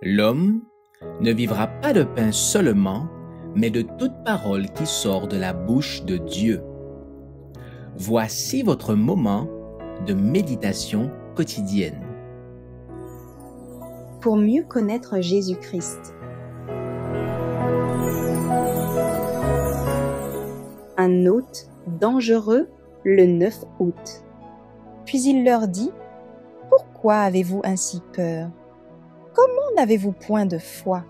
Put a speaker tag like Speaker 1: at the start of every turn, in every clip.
Speaker 1: L'homme ne vivra pas de pain seulement, mais de toute parole qui sort de la bouche de Dieu. Voici votre moment de méditation quotidienne.
Speaker 2: Pour mieux connaître Jésus-Christ. Un hôte dangereux le 9 août. Puis il leur dit : « Pourquoi avez-vous ainsi peur ? Comment n'avez-vous point de foi ?»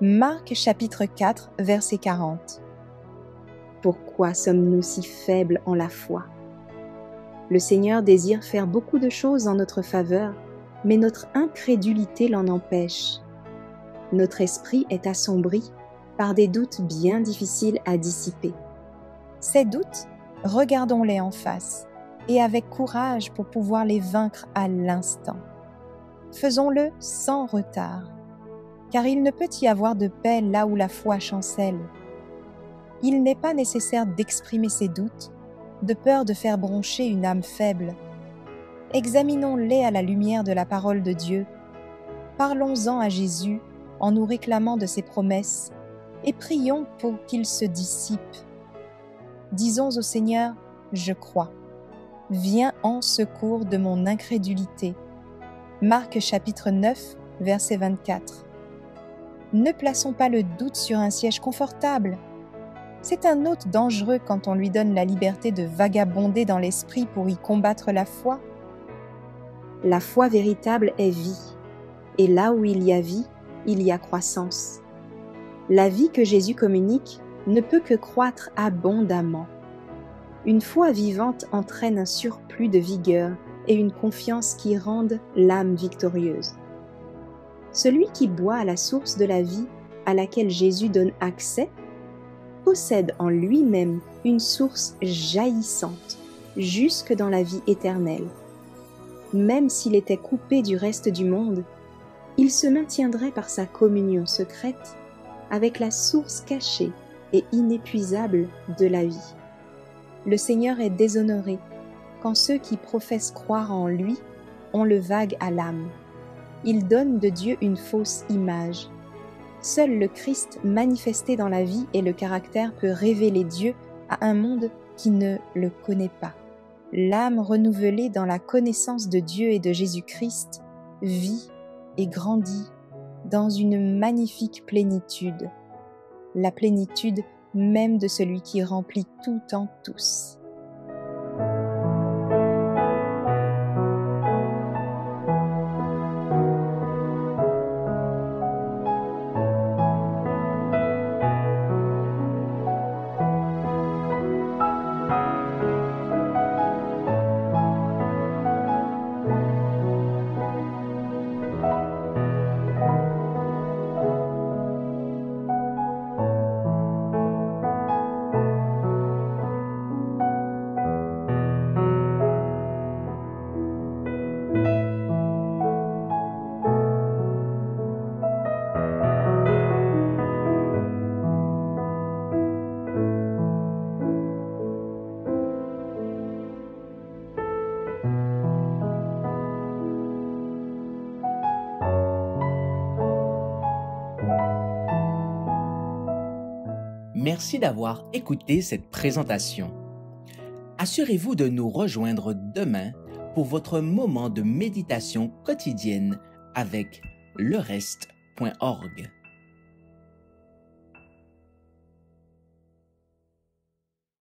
Speaker 2: Marc chapitre 4, verset 40. Pourquoi sommes-nous si faibles en la foi ? Le Seigneur désire faire beaucoup de choses en notre faveur, mais notre incrédulité l'en empêche. Notre esprit est assombri par des doutes bien difficiles à dissiper. Ces doutes, regardons-les en face et avec courage pour pouvoir les vaincre à l'instant. Faisons-le sans retard, car il ne peut y avoir de paix là où la foi chancelle. Il n'est pas nécessaire d'exprimer ses doutes, de peur de faire broncher une âme faible. Examinons-les à la lumière de la parole de Dieu. Parlons-en à Jésus en nous réclamant de ses promesses et prions pour qu'il se dissipe. Disons au Seigneur : « Je crois. Viens en secours de mon incrédulité. » Marc chapitre 9, verset 24. Ne plaçons pas le doute sur un siège confortable. C'est un hôte dangereux quand on lui donne la liberté de vagabonder dans l'esprit pour y combattre la foi. La foi véritable est vie, et là où il y a vie, il y a croissance. La vie que Jésus communique ne peut que croître abondamment. Une foi vivante entraîne un surplus de vigueur et une confiance qui rendent l'âme victorieuse. Celui qui boit à la source de la vie à laquelle Jésus donne accès possède en lui-même une source jaillissante jusque dans la vie éternelle. Même s'il était coupé du reste du monde, il se maintiendrait par sa communion secrète avec la source cachée et inépuisable de la vie. Le Seigneur est déshonoré quand ceux qui professent croire en lui ont le vague à l'âme. Ils donnent de Dieu une fausse image. Seul le Christ manifesté dans la vie et le caractère peut révéler Dieu à un monde qui ne le connaît pas. L'âme renouvelée dans la connaissance de Dieu et de Jésus-Christ vit et grandit dans une magnifique plénitude, la plénitude même de celui qui remplit tout en tous.
Speaker 1: Merci d'avoir écouté cette présentation. Assurez-vous de nous rejoindre demain pour votre moment de méditation quotidienne avec lereste.org.